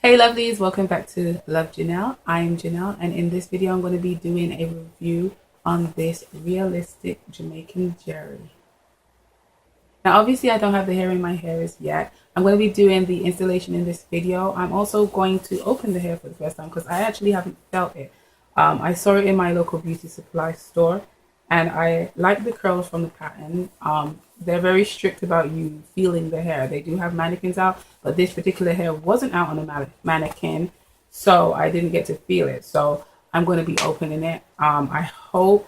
Hey lovelies, welcome back to Love Jhanelle. I'm Jhanelle, and in this video I'm going to be doing a review on this Realistic Jamaican Jerry. Now obviously I don't have the hair in my hairs yet. I'm going to be doing the installation in this video. I'm also going to open the hair for the first time because I actually haven't felt it. I saw it in my local beauty supply store and I like the curls from the pattern. They're very strict about you feeling the hair. They do have mannequins out, but this particular hair wasn't out on a mannequin, so I didn't get to feel it. So I'm going to be opening it. I hope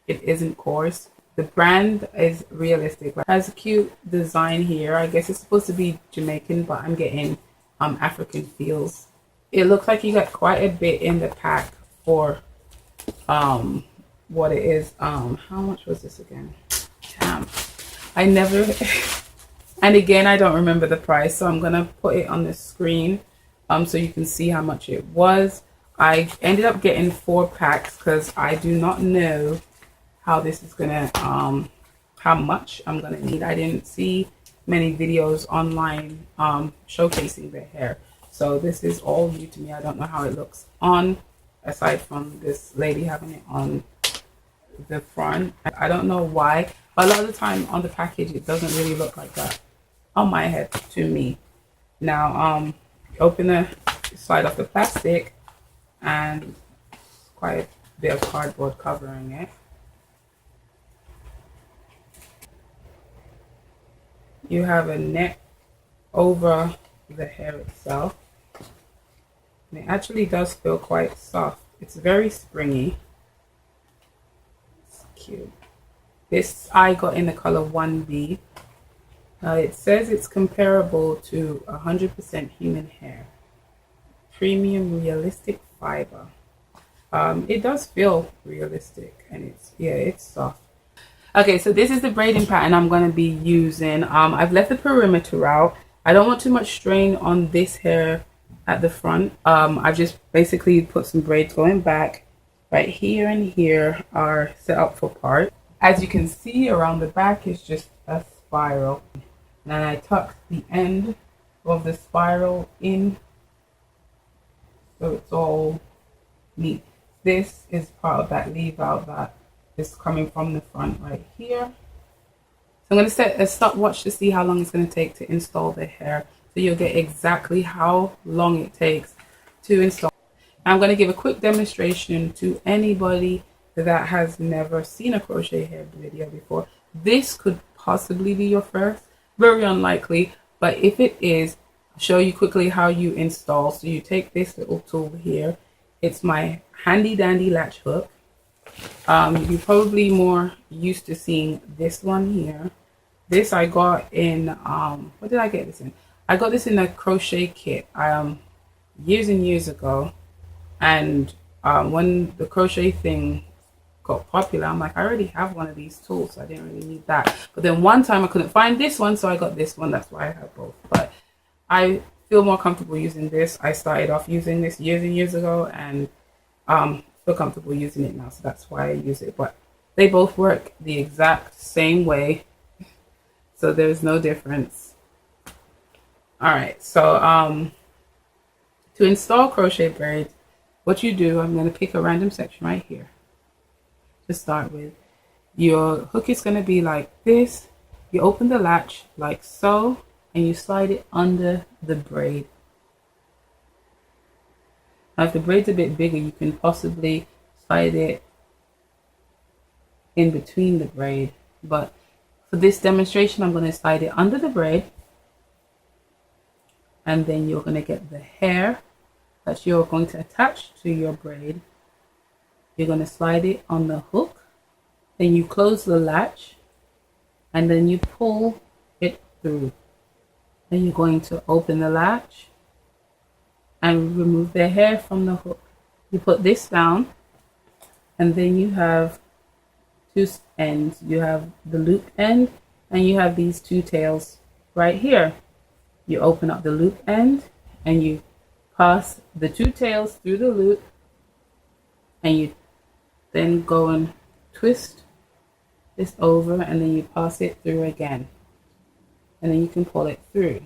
it isn't coarse. The brand is Realistic. It has a cute design here. I guess it's supposed to be Jamaican, but I'm getting African feels. It looks like you got quite a bit in the pack for what it is. How much was this again? Damn. I never and again I don't remember the price, so I'm gonna put it on the screen so you can see how much it was. I ended up getting 4 packs because I do not know how this is gonna how much I'm gonna need. I didn't see many videos online showcasing the hair, so this is all new to me. I don't know how it looks on, aside from this lady having it on the front. I don't know why, but a lot of the time on the package it doesn't really look like that on my head to me. Now open the slide off the plastic, and quite a bit of cardboard covering it. You have a net over the hair itself, and it actually does feel quite soft. It's very springy. Cute. This I got in the color 1B. It says it's comparable to 100% human hair. Premium realistic fiber. It does feel realistic, and it's soft. Okay, so this is the braiding pattern I'm going to be using. I've left the perimeter out. I don't want too much strain on this hair at the front. I've just basically put some braids going back. Right here and here are set up for part. As you can see, around the back is just a spiral. And then I tuck the end of the spiral in so it's all neat. This is part of that leave out that is coming from the front right here. So I'm going to set a stopwatch to see how long it's going to take to install the hair, so you'll get exactly how long it takes to install. I'm going to give a quick demonstration to anybody that has never seen a crochet hair video before. This could possibly be your first, very unlikely, but if it is, I'll show you quickly how you install. So you take this little tool here. It's my handy dandy latch hook. You're probably more used to seeing this one here. This I got in, what did I get this in? I got this in a crochet kit years and years ago. And when the crochet thing got popular, I'm like, I already have one of these tools, so I didn't really need that. But then one time I couldn't find this one, so I got this one. That's why I have both. But I feel more comfortable using this. I started off using this years and years ago, and feel comfortable using it now, so that's why I use it. But they both work the exact same way, so there's no difference. All right, so to install crochet braids, what you do, I'm going to pick a random section right here to start with. Your hook is going to be like this. You open the latch like so, and you slide it under the braid. Now if the braid's a bit bigger, you can possibly slide it in between the braid, but for this demonstration I'm going to slide it under the braid, and then you're going to get the hair that you're going to attach to your braid. You're going to slide it on the hook, then you close the latch, and then you pull it through. Then you're going to open the latch and remove the hair from the hook. You put this down, and then you have 2 ends. You have the loop end, and you have these 2 tails right here. You open up the loop end, and you pass the 2 tails through the loop, and you then go and twist this over, and then you pass it through again, and then you can pull it through.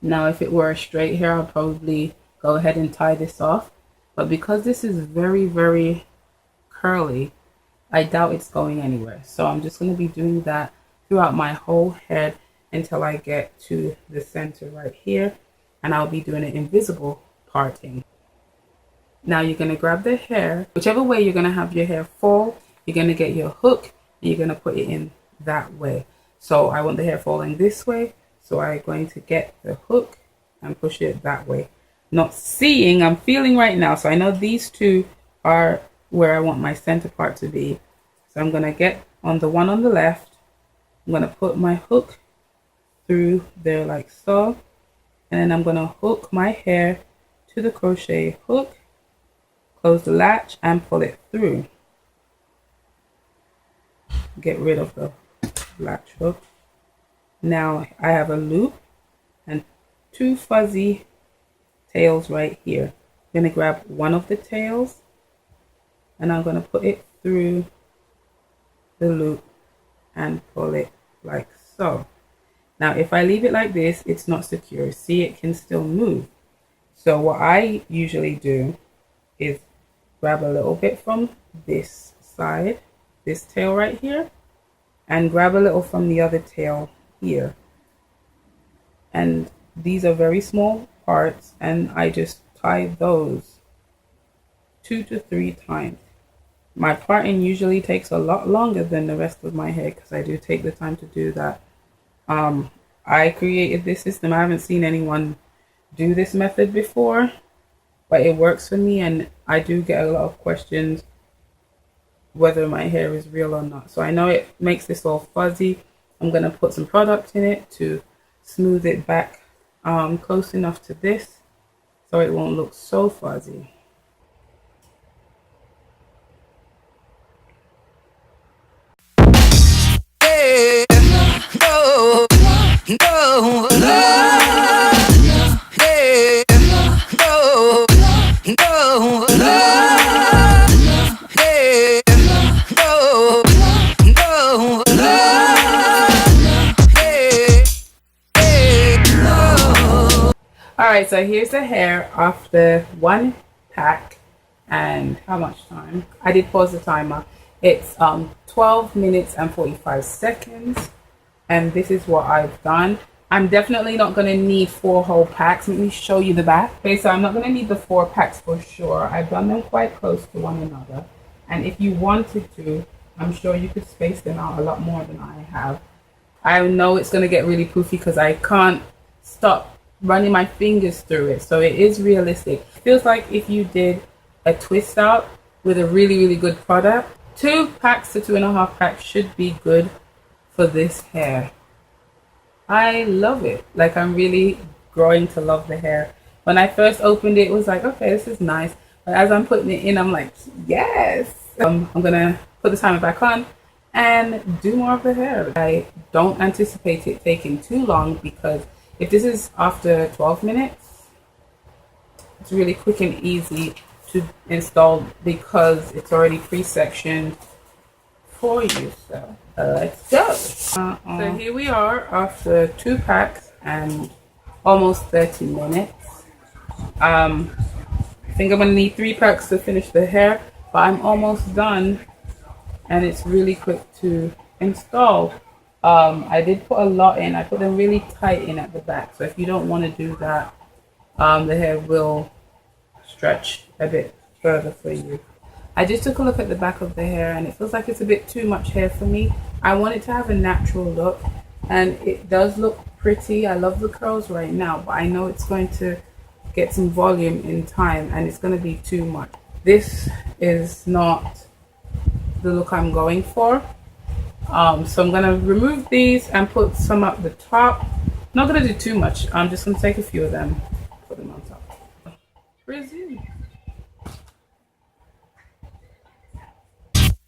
Now if it were a straight hair, I'll probably go ahead and tie this off, but because this is very, very curly, I doubt it's going anywhere. So I'm just going to be doing that throughout my whole head until I get to the center right here, and I'll be doing an invisible parting. Now you're going to grab the hair, whichever way you're going to have your hair fall, you're going to get your hook and you're going to put it in that way. So I want the hair falling this way, so I'm going to get the hook and push it that way. Not seeing, I'm feeling right now. So I know these two are where I want my center part to be. So I'm going to get on the one on the left. I'm going to put my hook through there like so. And then I'm going to hook my hair to the crochet hook, close the latch and pull it through. Get rid of the latch hook. Now I have a loop and two fuzzy tails right here. I'm going to grab one of the tails and I'm going to put it through the loop and pull it like so. Now if I leave it like this, it's not secure. See, it can still move. So what I usually do is grab a little bit from this side, this tail right here, and grab a little from the other tail here. And these are very small parts, and I just tie those 2 to 3 times. My parting usually takes a lot longer than the rest of my hair because I do take the time to do that. I created this system. I haven't seen anyone do this method before, but it works for me, and I do get a lot of questions whether my hair is real or not. So I know it makes this all fuzzy. I'm going to put some product in it to smooth it back close enough to this so it won't look so fuzzy. Alright, so here's the hair after one pack. And how much time? I did pause the timer. It's 12 minutes and 45 seconds. And this is what I've done. I'm definitely not going to need 4 whole packs. Let me show you the back. Okay, so I'm not going to need the 4 packs for sure. I've done them quite close to one another. And if you wanted to, I'm sure you could space them out a lot more than I have. I know it's going to get really poofy because I can't stop running my fingers through it. So it is realistic. It feels like if you did a twist out with a really, really good product, 2 packs to 2.5 packs should be good for this hair. I love it. Like, I'm really growing to love the hair. When I first opened it, it was like, okay, this is nice. But as I'm putting it in, I'm like, yes. I'm gonna put the timer back on and do more of the hair. I don't anticipate it taking too long because if this is after 12 minutes, it's really quick and easy to install because it's already pre-sectioned for you. So let's go. So here we are after 2 packs and almost 30 minutes. I think I'm gonna need 3 packs to finish the hair, but I'm almost done and it's really quick to install. I did put a lot in. I put them really tight in at the back. So if you don't want to do that, the hair will stretch a bit further for you. I just took a look at the back of the hair and it feels like it's a bit too much hair for me. I want it to have a natural look and it does look pretty. I love the curls right now, but I know it's going to get some volume in time and it's going to be too much. This is not the look I'm going for. So I'm going to remove these and put some at the top. Not going to do too much. I'm just going to take a few of them, put them on top. Resume.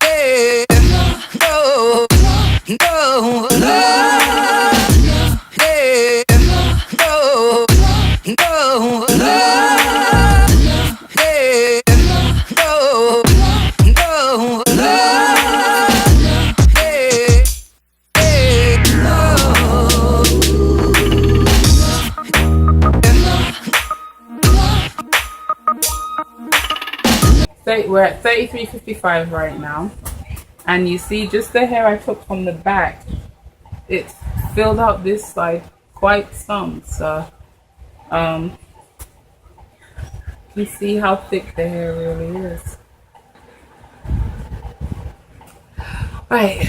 Hey, no, no, hey, no, no, hey, no, no, we're at 33.55 right now, and you see just the hair I took from the back, it's filled out this side quite some. So you see how thick the hair really is. Right,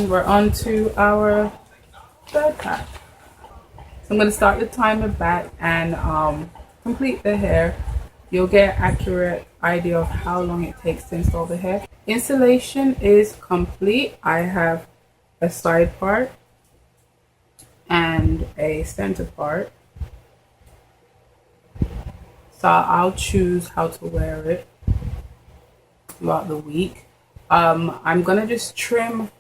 we're on to our third pack. So I'm going to start the timer back and complete the hair. You'll get an accurate idea of how long it takes to install the hair. Installation is complete. I have a side part and a center part. So I'll choose how to wear it throughout the week. I'm gonna just trim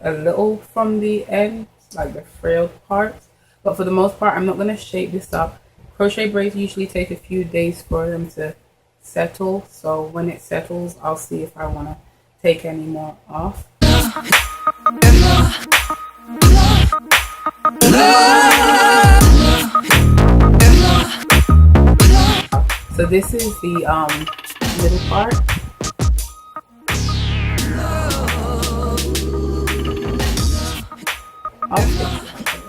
a little from the end, like the frayed parts, but for the most part I'm not gonna shape this up. Crochet braids usually take a few days for them to settle, so when it settles I'll see if I want to take any more off. So this is the middle part.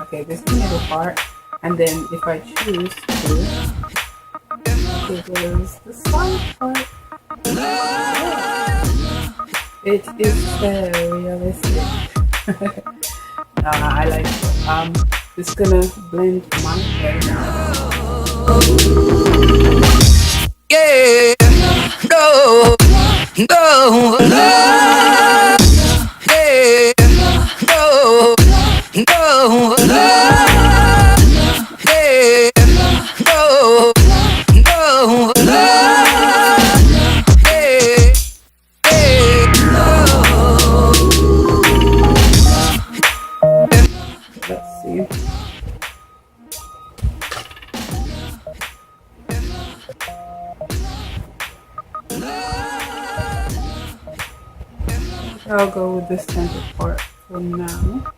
Okay, this is the middle part, and then if I choose to, it is the side part. It is very realistic. I like it. I'm just gonna blend my hair now. Yeah, no, no, no. Yeah, no, no, no. Yeah, no, no, no. Let's see. I'll go with the center part for now.